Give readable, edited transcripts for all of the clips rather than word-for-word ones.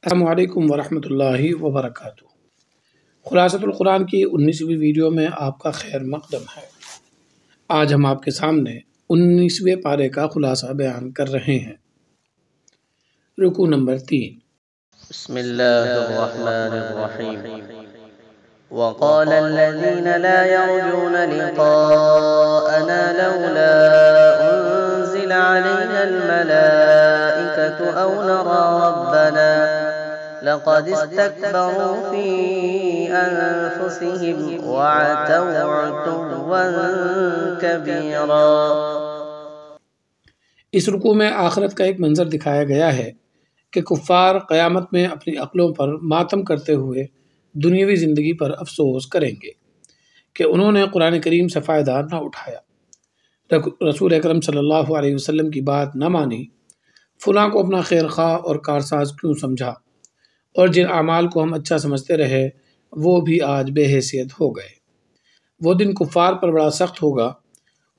السلام علیکم ورحمۃ اللہ وبرکاتہ۔ خلاصۃ القرآن کی 19ویں ویڈیو میں آپ کا خیر مقدم ہے۔ آج ہم آپ کے سامنے 19ویں پارے کا خلاصہ بیان کر رہے ہیں۔ رکوع نمبر 3۔ بسم اللہ الرحمن الرحیم۔ وقال الذين لا يرجون لقاءنا لولا أنزل علينا الملائكة أو نرى ربنا لقد استكبروا في أنفسهم وعتوا عتوا كبيرا۔ اس رکوع میں آخرت کا ایک منظر دکھایا گیا ہے کہ کفار قیامت میں اپنی عقلوں پر ماتم کرتے ہوئے دنیاوی زندگی پر افسوس کریں گے کہ انہوں نے قرآن کریم سے فائدہ نہ اٹھایا، رسول اکرم صلی اللہ علیہ وسلم کی بات نہ مانی، فلاں کو اپنا خیر خواہ اور کارساز کیوں سمجھا، اور جن اعمال کو ہم اچھا سمجھتے رہے وہ بھی آج بے حیثیت ہو گئے۔ وہ دن کفار پر بڑا سخت ہوگا،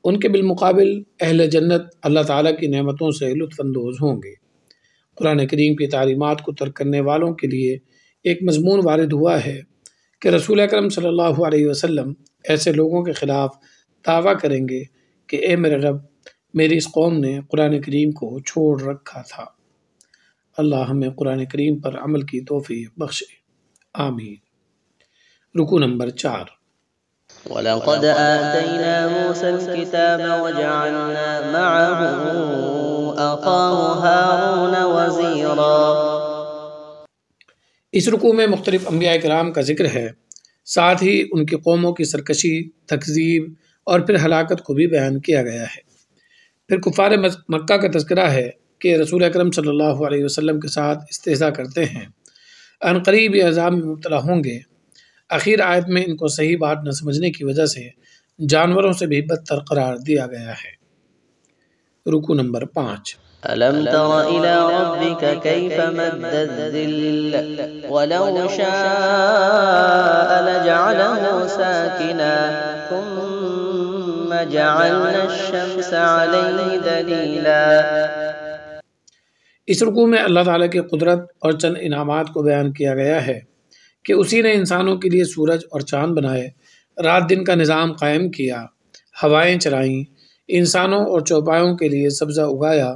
ان کے بالمقابل اہل جنت اللہ تعالیٰ کی نعمتوں سے لطف اندوز ہوں گے۔ قرآن کریم کی تعلیمات کو ترک کرنے والوں کے لیے ایک مضمون وارد ہوا ہے کہ رسول اکرم صلی اللہ علیہ وسلم ایسے لوگوں کے خلاف دعویٰ کریں گے کہ اے میرے رب، میری اس قوم نے قرآن کریم کو چھوڑ رکھا تھا۔ اللہ ہمیں قرآن کریم پر عمل کی توفیق بخشے، آمین۔ رکوع نمبر 4۔ وَلَقَدْ آتَيْنَا مُوسَى الْكِتَابَ وَجَعَلْنَا مَعَهُ أَخَاهُ هَارُونَ وَزِيرًا۔ اس رکوع میں مختلف انبیاء کرام کا ذکر ہے، ساتھ ہی ان کی قوموں کی سرکشی، تکذیب اور پھر ہلاکت کو بھی بیان کیا گیا ہے۔ پھر کفار مکہ کا تذکرہ ہے کہ رسول اکرم صلی اللہ علیہ وسلم کے ساتھ استہزاء کرتے ہیں، ان قریب یہ عذاب میں مبتلا ہوں گے۔ آخر آیت میں ان کو صحیح بات نہ سمجھنے کی وجہ سے جانوروں سے بھی بدتر قرار دیا گیا ہے۔ رکوع نمبر 5۔ أَلَمْ تَرَ إِلَى رَبِّكَ كَيْفَ مَدَّ الظِّلَّ وَلَوْ شَاءَ لَجَعَلَهُ سَاكِنًا ثُمَّ جَعَلْنَا الشَّمْسَ عَلَيْهِ دَلِيلًا۔ اس رکوع میں اللہ تعالیٰ کی قدرت اور چند انعامات کو بیان کیا گیا ہے کہ اسی نے انسانوں کے لیے سورج اور چاند بنائے، رات دن کا نظام قائم کیا، ہوائیں چلائیں، انسانوں اور چوپایوں کے لیے سبزہ اگایا،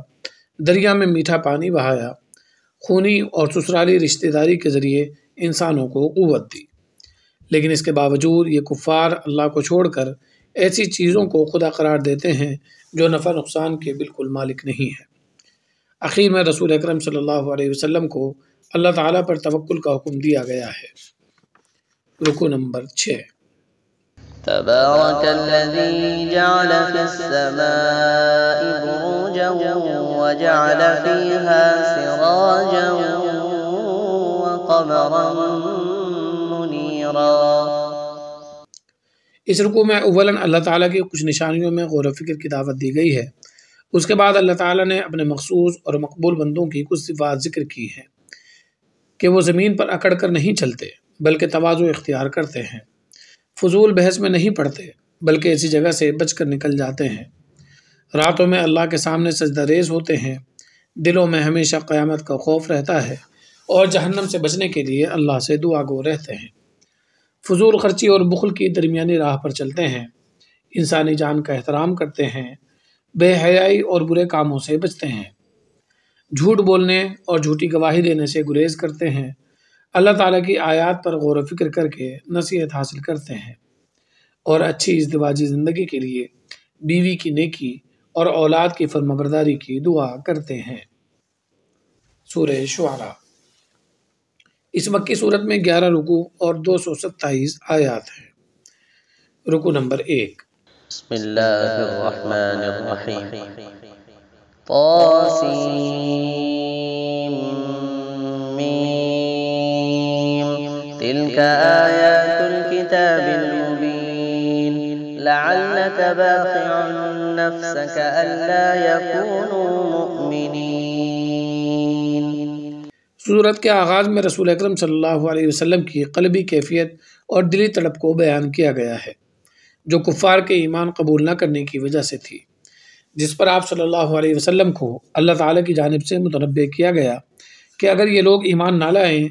دریا میں میٹھا پانی بہایا، خونی اور سسرالی رشتہ داری کے ذریعے انسانوں کو قوت دی۔ لیکن اس کے باوجود یہ کفار اللہ کو چھوڑ کر ایسی چیزوں کو خدا قرار دیتے ہیں جو نفع نقصان کے بالکل مالک نہیں ہے۔ آخر میں رسول اکرم صلی اللہ علیہ وسلم کو اللہ تعالیٰ پر توکل کا حکم دیا گیا ہے۔ رکوع نمبر 6۔ تبارك الذي جعل في السماء بروجا وجعل فيها سراجا وقمرا منيرا۔ اس رکوع میں اولاً اللہ تعالیٰ کی کچھ نشانیوں میں غور و فکر کی دعوت دی گئی ہے، اس کے بعد اللہ تعالیٰ نے اپنے مخصوص اور مقبول بندوں کی کچھ صفات ذکر کی ہیں کہ وہ زمین پر اکڑ کر نہیں چلتے بلکہ تواضع اختیار کرتے ہیں، فضول بحث میں نہیں پڑتے بلکہ ایسی جگہ سے بچ کر نکل جاتے ہیں، راتوں میں اللہ کے سامنے سجدہ ریز ہوتے ہیں، دلوں میں ہمیشہ قیامت کا خوف رہتا ہے اور جہنم سے بچنے کے لیے اللہ سے دعا گو رہتے ہیں، فضول خرچی اور بخل کی درمیانی راہ پر چلتے ہیں، انسانی جان کا احترام کرتے ہیں، بے حیائی اور برے کاموں سے بچتے ہیں، جھوٹ بولنے اور جھوٹی گواہی دینے سے گریز کرتے ہیں، اللہ تعالیٰ کی آیات پر غور و فکر کر کے نصیحت حاصل کرتے ہیں، اور اچھی ازدواجی زندگی کے لیے بیوی کی نیکی اور اولاد کی فرمانبرداری کی دعا کرتے ہیں۔ سورہ شعراء۔ اس مکی صورت میں 11 رکوع اور 227 آیات ہیں۔ رکوع نمبر 1۔ بسم اللہ الرحمن الرحیم۔ طاسیم تلك آيات الكتاب المبين لعلك باخع نفسك ألا يكونوا مؤمنين۔ سورت کے آغاز میں رسول اکرم صلی اللہ علیہ وسلم کی قلبی کیفیت اور دلی طلب کو بیان کیا گیا ہے جو کفار کے ایمان قبول نہ کرنے کی وجہ سے تھی، جس پر آپ صلی اللہ علیہ وسلم کو اللہ تعالیٰ کی جانب سے متنبع کیا گیا کہ اگر یہ لوگ ایمان نہ لائیں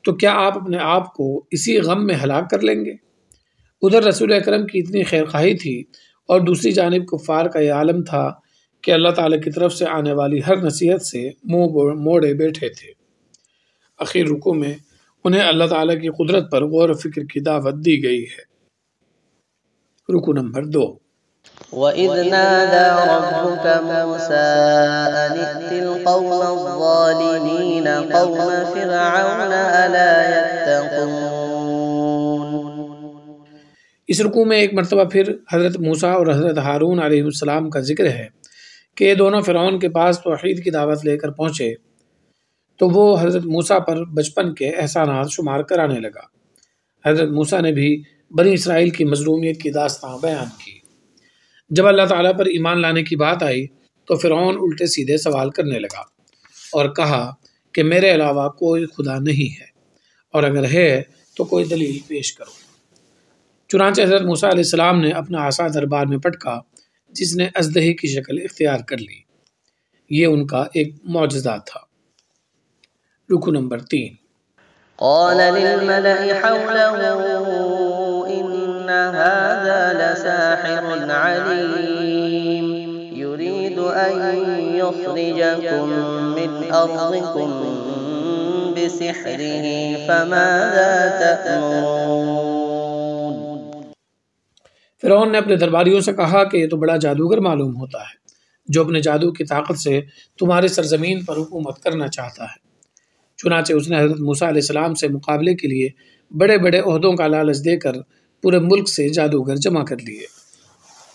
تو کیا آپ اپنے آپ کو اسی غم میں ہلاک کر لیں گے؟ ادھر رسول اکرم کی اتنی خیرخواہی تھی اور دوسری جانب کفار کا یہ عالم تھا کہ اللہ تعالیٰ کی طرف سے آنے والی ہر نصیحت سے منہ موڑے بیٹھے تھے۔ اخیر رکوع میں انہیں اللہ تعالیٰ کی قدرت پر غور و فکر کی دعوت دی گئی ہے۔ رکوع نمبر 2۔ وَإِذْ نَادَى رَبُّكَ مُوسَىٰ أَنِ ائْتِ الْقَوْمَ الظَّالِمِينَ قَوْمَ فِرْعَوْنَ أَلَا يَتَّقُونَ۔ اس رکوع میں ایک مرتبہ پھر حضرت موسیٰ اور حضرت ہارون علیہ السلام کا ذکر ہے کہ یہ دونوں فرعون کے پاس توحید کی دعوت لے کر پہنچے تو وہ حضرت موسیٰ پر بچپن کے احسانات شمار کرانے لگا۔ حضرت موسیٰ نے بھی بنی اسرائیل کی مظلومیت کی داستان بیان کی۔ جب اللہ تعالیٰ پر ایمان لانے کی بات آئی تو فرعون الٹے سیدھے سوال کرنے لگا اور کہا کہ میرے علاوہ کوئی خدا نہیں ہے، اور اگر ہے تو کوئی دلیل پیش کرو۔ چنانچہ حضرت موسیٰ علیہ السلام نے اپنا عصا دربار میں پٹکا جس نے اژدہے کی شکل اختیار کر لی۔ یہ ان کا ایک معجزہ تھا۔ رکوع نمبر 3۔ قال للملأ حوله إن هذا لساحر عليم يريد أن يخرجكم من أرضكم بسحره فماذا تأمرون۔ فرعون نے اپنے درباریوں سے کہا کہ یہ تو بڑا جادوگر معلوم ہوتا ہے جو اپنے جادو کی طاقت سے تمہاری سرزمین پر حکومت کرنا چاہتا ہے۔ چنانچہ اس نے حضرت موسیٰ علیہ السلام سے مقابلے کے لیے بڑے بڑے عہدوں کا لالچ دے کر پورے ملک سے جادوگر جمع کر لیے۔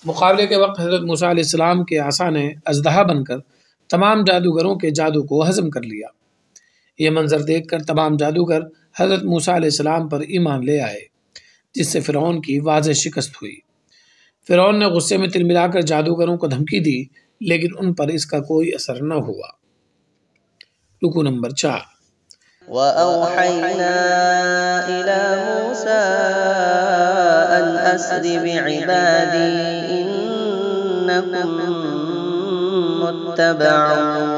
مقابلے کے وقت حضرت موسیٰ علیہ السلام کے عصا نے اژدہا بن کر تمام جادوگروں کے جادو کو ہضم کر لیا۔ یہ منظر دیکھ کر تمام جادوگر حضرت موسیٰ علیہ السلام پر ایمان لے آئے، جس سے فرعون کی واضح شکست ہوئی۔ فرعون نے غصے میں تل ملا کر جادوگروں کو دھمکی دی لیکن ان پر اس کا کوئی اثر نہ ہوا۔ رکوع نمبر 4۔ وَأَوْحَيْنَا إِلَى مُوسَىٰ أَنْ أَسْرِ بِعِبَادِي إِنَّكُمْ مُتَّبَعُونَ۔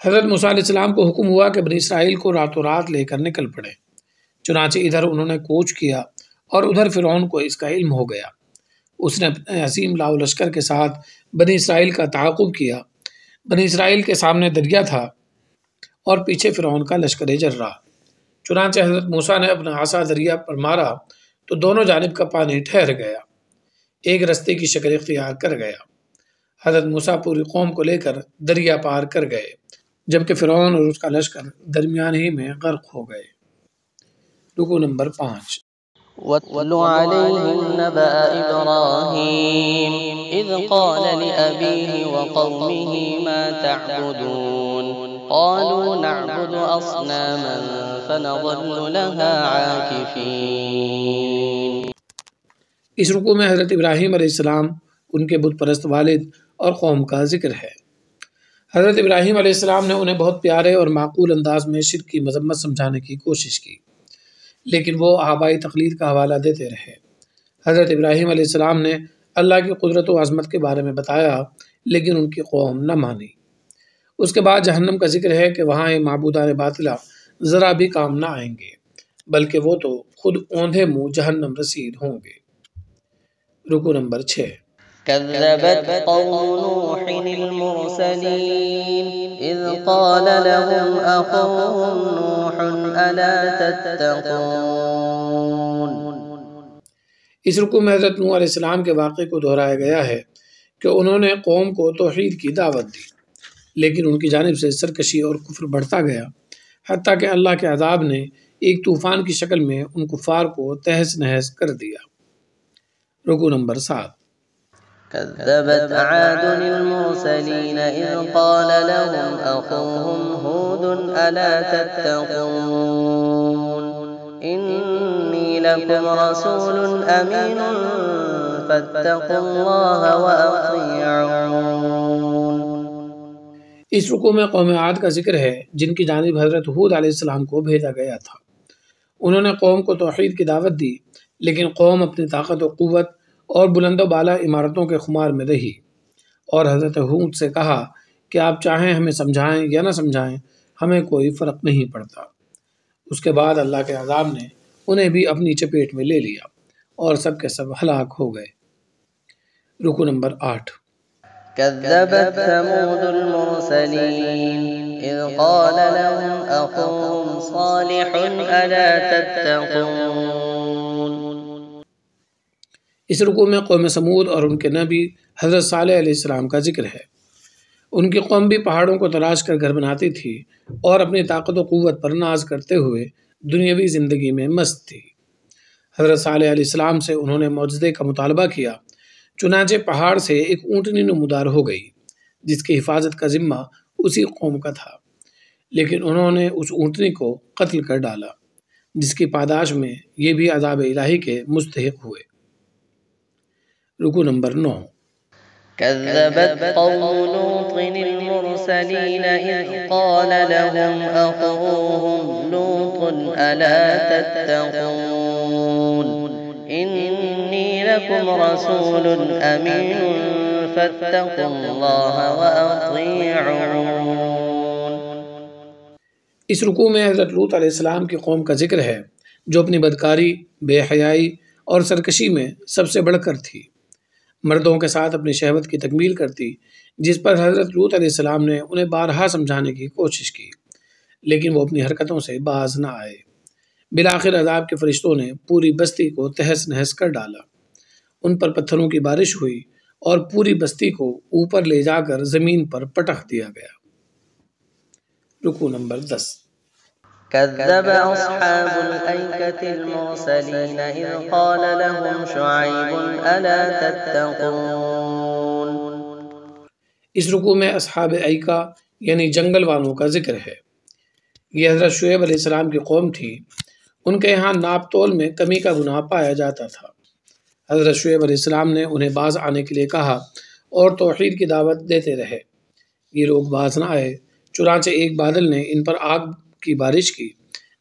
حضرت موسیٰ علیہ السلام کو حکم ہوا کہ بنی اسرائیل کو راتوں رات لے کر نکل پڑے۔ چنانچہ ادھر انہوں نے کوچ کیا اور ادھر فرعون کو اس کا علم ہو گیا۔ اس نے اپنے عظیم لاؤ لشکر کے ساتھ بنی اسرائیل کا تعاقب کیا۔ بنی اسرائیل کے سامنے دریا تھا اور پیچھے فرعون کا لشکر جرہ۔ چنانچہ حضرت موسیٰ نے اپنا عصا دریا پر مارا تو دونوں جانب کا پانی ٹھہر گیا، ایک رستے کی شکل اختیار کر گیا۔ حضرت موسیٰ پوری قوم کو لے کر دریا پار کر گئے جبکہ فرعون اور اس کا لشکر درمیان ہی میں غرق ہو گئے۔ رکوع نمبر 5۔ وَاتْلُ عَلَيْهِمْ نَبَأَ إِبْرَاهِيمَ إِذْ قَالَ لِأَبِيهِ وَقَوْمِهِ مَا تَعْبُدُونَ قَالُوا نَعْبُدُ أَصْنَامًا فَنَظَلُّ لَهَا عَاكِفِينَ۔ اس رکوع میں حضرت ابراہیم علیہ السلام، ان کے بت پرست والد اور قوم کا ذکر ہے۔ حضرت ابراہیم علیہ السلام نے انہیں بہت پیارے اور معقول انداز میں شرک کی مذمت سمجھانے کی کوشش کی، لیکن وہ آبائی تقلید کا حوالہ دیتے رہے۔ حضرت ابراہیم علیہ السلام نے اللہ کی قدرت و عظمت کے بارے میں بتایا لیکن ان کی قوم نہ مانی۔ اس کے بعد جہنم کا ذکر ہے کہ وہاں یہ معبودان باطلہ ذرا بھی کام نہ آئیں گے بلکہ وہ تو خود اوندھے منہ جہنم رسید ہوں گے۔ رکوع نمبر 6۔ كذبت قوم نوح المرسلين إذ قال لهم أخوهم نوح ألا تتقون۔ اس رکوع میں حضرت نوح علیہ السلام کے واقعے کو دہرایا گیا ہے کہ انہوں نے قوم کو توحید کی دعوت دی لیکن ان کی جانب سے سرکشی اور کفر بڑھتا گیا حتیٰ کہ اللہ کے عذاب نے ایک طوفان کی شکل میں ان کفار کو تہس نہس کر دیا۔ رکوع نمبر 7۔ كذبت عاد المرسلين إذ قال لهم أخوهم هود ألا تتقون إني لكم رسول أمين فاتقوا الله وأطيعون۔ اس رکوع میں قوم عاد کا ذکر ہے جن کی جانب حضرت ہود علیہ السلام کو بھیجا گیا تھا۔ انہوں نے قوم کو توحید کی دعوت دی لیکن قوم اپنی طاقت و قوت اور بلند و بالا عمارتوں کے خمار میں رہی اور حضرت ہود سے کہا کہ آپ چاہیں ہمیں سمجھائیں یا نہ سمجھائیں، ہمیں کوئی فرق نہیں پڑتا۔ اس کے بعد اللہ کے عذاب نے انہیں بھی اپنی چپیٹ میں لے لیا اور سب کے سب ہلاک ہو گئے۔ رکو نمبر 8۔ كذبت ثمود المرسلين إذ قال لهم أخوهم صالح ألا تتقون۔ اس رکوع میں قوم سمود اور ان کے نبی حضرت صالح علیہ السلام کا ذکر ہے۔ ان کی قوم بھی پہاڑوں کو تراش کر گھر بناتی تھی اور اپنی طاقت و قوت پر ناز کرتے ہوئے دنیاوی زندگی میں مست تھی۔ حضرت صالح علیہ السلام سے انہوں نے معجزے کا مطالبہ کیا، چنانچہ پہاڑ سے ایک اونٹنی نمودار ہو گئی جس کی حفاظت کا ذمہ اسی قوم کا تھا، لیکن انہوں نے اس اونٹنی کو قتل کر ڈالا، جس کی پاداش میں یہ بھی عذاب الہی کے مستحق ہوئے۔ رکو نمبر 9۔ كذبت قوم لوط المرسلين إذ قال لهم أخوهم لوط ألا تتقون إني لكم رسول أمين فاتقوا الله وأطيعون۔ اس رکوع میں حضرت لوط علیہ السلام کی قوم کا ذکر ہے جو اپنی بدکاری، بے حیائی اور سرکشی میں سب سے بڑھ کر تھی، مردوں کے ساتھ اپنی شہوت کی تکمیل کرتی، جس پر حضرت لوط علیہ السلام نے انہیں بارہا سمجھانے کی کوشش کی، لیکن وہ اپنی حرکتوں سے باز نہ آئے۔ بالآخر عذاب کے فرشتوں نے پوری بستی کو تہس نہس کر ڈالا، ان پر پتھروں کی بارش ہوئی اور پوری بستی کو اوپر لے جا کر زمین پر پٹخ دیا گیا۔ رکو نمبر 10۔ كذب أصحاب الأيكة المرسلين إذ قال لهم شعيب ألا تتقون۔ اس رکوع میں اصحاب ایکا یعنی جنگل والوں کا ذکر ہے۔ یہ حضرت شعیب علیہ السلام کی قوم تھی، ان کے یہاں ناپ تول میں کمی کا گناہ پایا جاتا تھا۔ حضرت شعیب علیہ السلام نے انہیں باز آنے کے لیے کہا اور توحید کی دعوت دیتے رہے۔ یہ لوگ باز نہ آئے، چنانچہ ایک بادل نے ان پر آگ کی بارش کی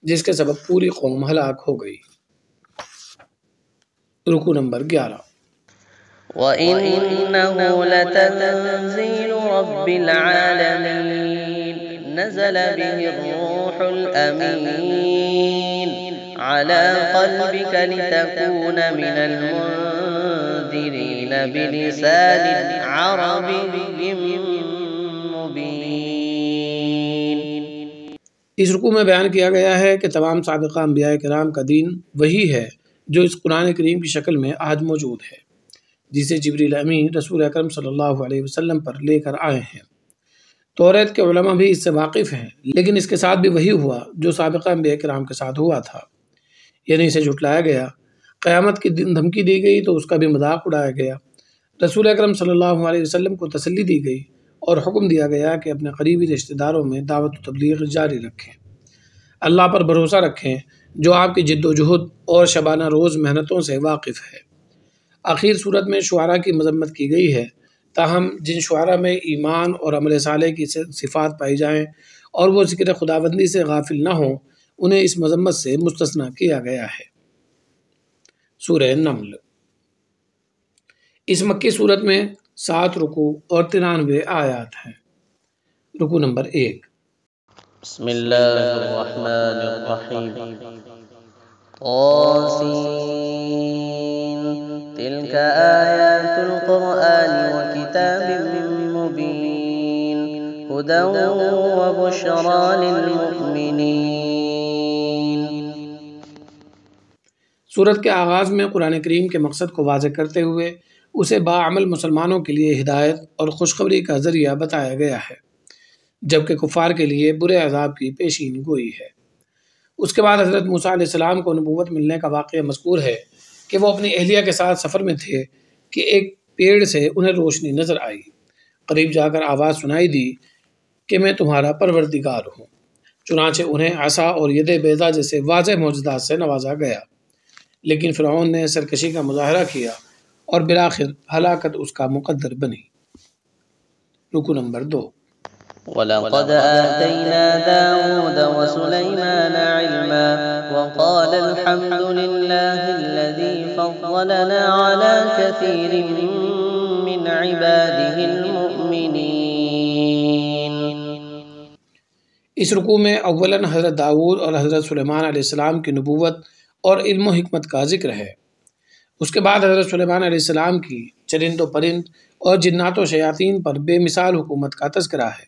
جس کے سبب پوری قوم ہلاک ہو گئی۔ رکو نمبر 11۔ وَإِنَّهُ لَتَنزِيلُ رَبِّ الْعَالَمِينَ نَزَلَ بِهِ الرُّوحُ الْأَمِينُ عَلَى قَلْبِكَ لِتَكُونَ مِنَ الْمُنذِرِينَ بِلِسَانٍ عَرَبِيٍّ مُبِينٍ۔ اس رکوع میں بیان کیا گیا ہے کہ تمام سابقہ انبیاء کرام کا دین وہی ہے جو اس قرآن کریم کی شکل میں آج موجود ہے، جسے جبریل امین رسول اکرم صلی اللہ علیہ وسلم پر لے کر آئے ہیں۔ توریت کے علماء بھی اس سے واقف ہیں، لیکن اس کے ساتھ بھی وہی ہوا جو سابقہ انبیاء کرام کے ساتھ ہوا تھا، یعنی اسے جھٹلایا گیا، قیامت کی دھمکی دی گئی تو اس کا بھی مذاق اڑایا گیا، رسول اکرم صلی اللہ علیہ وسلم کو تسلی دی گئی اور حکم دیا گیا کہ اپنے قریبی رشتہ داروں میں دعوت و تبلیغ جاری رکھیں، اللہ پر بھروسہ رکھیں جو آپ کی جد و جہد اور شبانہ روز محنتوں سے واقف ہے۔ آخر صورت میں شعراء کی مذمت کی گئی ہے، تاہم جن شعراء میں ایمان اور عمل صالح کی صفات پائی جائیں اور وہ ذکر خداوندی سے غافل نہ ہوں، انہیں اس مذمت سے مستثنیٰ کیا گیا ہے۔ سورہ نمل۔ اس مکی صورت میں 7 رکوع اور 93 آیات ہیں۔ رکوع نمبر 1۔ بسم اللہ الرحمن الرحیم۔ طاسین تلک آیات القرآن وکتاب مبین ہدی وبشری للمؤمنین۔ سورت کے آغاز میں قرآن کریم کے مقصد کو واضح کرتے ہوئے اسے باعمل مسلمانوں کے لیے ہدایت اور خوشخبری کا ذریعہ بتایا گیا ہے، جبکہ کفار کے لیے برے عذاب کی پیشین گوئی ہے۔ اس کے بعد حضرت موسیٰ علیہ السلام کو نبوت ملنے کا واقعہ مذکور ہے کہ وہ اپنی اہلیہ کے ساتھ سفر میں تھے کہ ایک پیڑ سے انہیں روشنی نظر آئی، قریب جا کر آواز سنائی دی کہ میں تمہارا پروردگار ہوں، چنانچہ انہیں عصا اور ید بیضا جیسے واضح معجزات سے نوازا گیا، لیکن فرعون نے سرکشی کا مظاہرہ کیا اور بالآخر ہلاکت اس کا مقدر بنی۔ رکو نمبر 2۔ وَلَقَدْ آتَيْنَا دَاوُودَ وَسُلَيْمَانَ عِلْمًا وَقَالَ الْحَمْدُ لِلَّهِ الَّذِي فَضَّلَنَا عَلَى كَثِيرٍ مِّنْ عِبَادِهِ الْمُؤْمِنِينَ۔ اس رکوع میں اولاً حضرت داؤد اور حضرت سلیمان علیہ السلام کی نبوت اور علم و حکمت کا ذکر ہے۔ اس کے بعد حضرت سلیمان علیہ السلام کی چرند و پرند اور جنات و شیاطین پر بے مثال حکومت کا تذکرہ ہے۔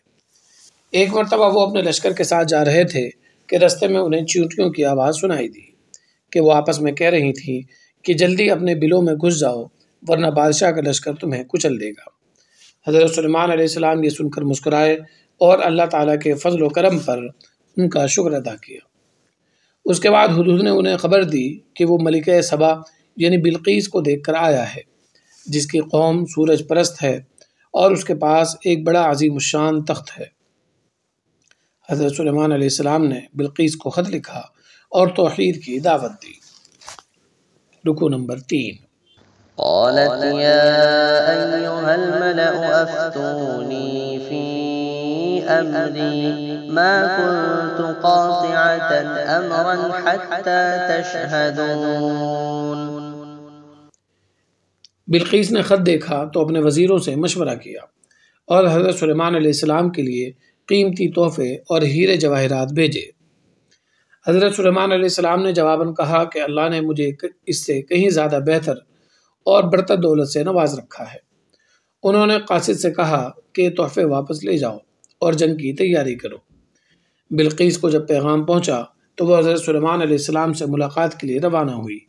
ایک مرتبہ وہ اپنے لشکر کے ساتھ جا رہے تھے کہ رستے میں انہیں چیونٹیوں کی آواز سنائی دی کہ وہ آپس میں کہہ رہی تھیں کہ جلدی اپنے بلوں میں گھس جاؤ ورنہ بادشاہ کا لشکر تمہیں کچل دے گا۔ حضرت سلیمان علیہ السلام یہ سن کر مسکرائے اور اللہ تعالیٰ کے فضل و کرم پر ان کا شکر ادا کیا۔ اس کے بعد ہدہد نے انہیں خبر دی کہ وہ ملکہ سبا یعنی بلقیس کو دیکھ کر آیا ہے، جس کی قوم سورج پرست ہے اور اس کے پاس ایک بڑا عظیم الشان تخت ہے۔ حضرت سلیمان علیہ السلام نے بلقیس کو خط لکھا اور توحید کی دعوت دی۔ رکوع نمبر 3۔ قالت يا أيها الملأ أفتوني في أمري ما كنت قاطعة أمرا حتى تشهدون۔ بلقیس نے خط دیکھا تو اپنے وزیروں سے مشورہ کیا اور حضرت سلیمان علیہ السلام کے لیے قیمتی تحفے اور ہیرے جواہرات بھیجے۔ حضرت سلیمان علیہ السلام نے جواباً کہا کہ اللہ نے مجھے اس سے کہیں زیادہ بہتر اور برتر دولت سے نواز رکھا ہے۔ انہوں نے قاصد سے کہا کہ تحفے واپس لے جاؤ اور جنگ کی تیاری کرو۔ بلقیس کو جب پیغام پہنچا تو وہ حضرت سلیمان علیہ السلام سے ملاقات کے لیے روانہ ہوئی۔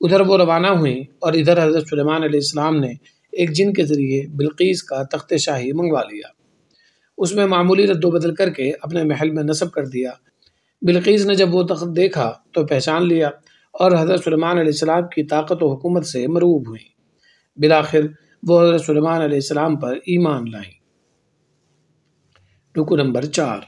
ادھر وہ روانہ ہوئیں اور ادھر حضرت سلیمان علیہ السلام نے ایک جن کے ذریعے بلقیس کا تخت شاہی منگوا لیا۔ اس میں معمولی رد و بدل کر کے اپنے محل میں نصب کر دیا۔ بلقیس نے جب وہ تخت دیکھا تو پہچان لیا اور حضرت سلیمان علیہ السلام کی طاقت و حکومت سے مرعوب ہوئیں۔ بالآخر وہ حضرت سلیمان علیہ السلام پر ایمان لائیں۔ رکوع نمبر 4۔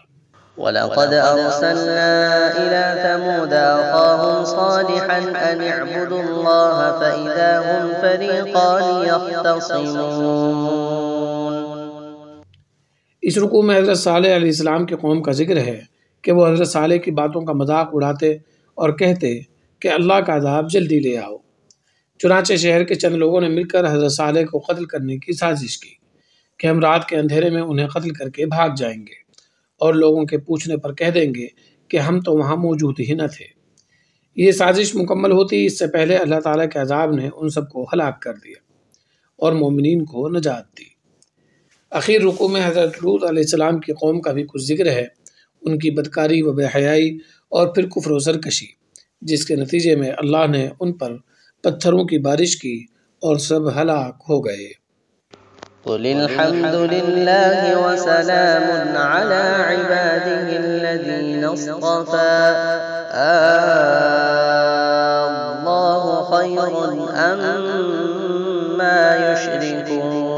وَلَقَدْ أَرْسَلْنَا إِلَى ثَمُودَ أَخَاهُمْ صَالِحًا أَنِ اعْبُدُوا اللَّهَ فَإِذَا هُمْ فَرِيقَانِ يَخْتَصِمُونَ۔ اس رکوع میں حضرت صالح علیہ السلام کی قوم کا ذکر ہے کہ وہ حضرت صالح کی باتوں کا مذاق اڑاتے اور کہتے کہ اللہ کا عذاب جلدی لے آؤ۔ چنانچہ شہر کے چند لوگوں نے مل کر حضرت صالح کو قتل کرنے کی سازش کی کہ ہم رات کے اندھیرے میں انہیں قتل کر کے بھاگ جائیں گے اور لوگوں کے پوچھنے پر کہہ دیں گے کہ ہم تو وہاں موجود ہی نہ تھے۔ یہ سازش مکمل ہوتی اس سے پہلے اللہ تعالیٰ کے عذاب نے ان سب کو ہلاک کر دیا اور مومنین کو نجات دی۔ اخیر رکوع میں حضرت لوط علیہ السلام کی قوم کا بھی کچھ ذکر ہے، ان کی بدکاری و بے حیائی اور پھر کفر و سرکشی، جس کے نتیجے میں اللہ نے ان پر پتھروں کی بارش کی اور سب ہلاک ہو گئے۔ قُلِ الْحَمْدُ لِلَّهِ وَسَلَامٌ عَلَىٰ عِبَادِهِ الَّذِينَ اصْطَفَىٰ اللَّهُ خَيْرٌ أَمَّا يُشْرِكُونَ۔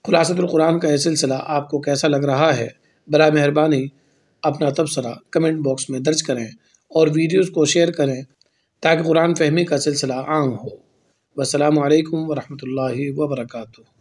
خلاصۃ القرآن کا یہ سلسلہ آپ کو کیسا لگ رہا ہے؟ برائے مہربانی اپنا تبصرہ کمنٹ باکس میں درج کریں اور ویڈیوز کو شیئر کریں تاکہ قرآن فہمی کا سلسلہ عام ہو۔ والسلام علیکم ورحمۃ اللہ وبرکاتہ۔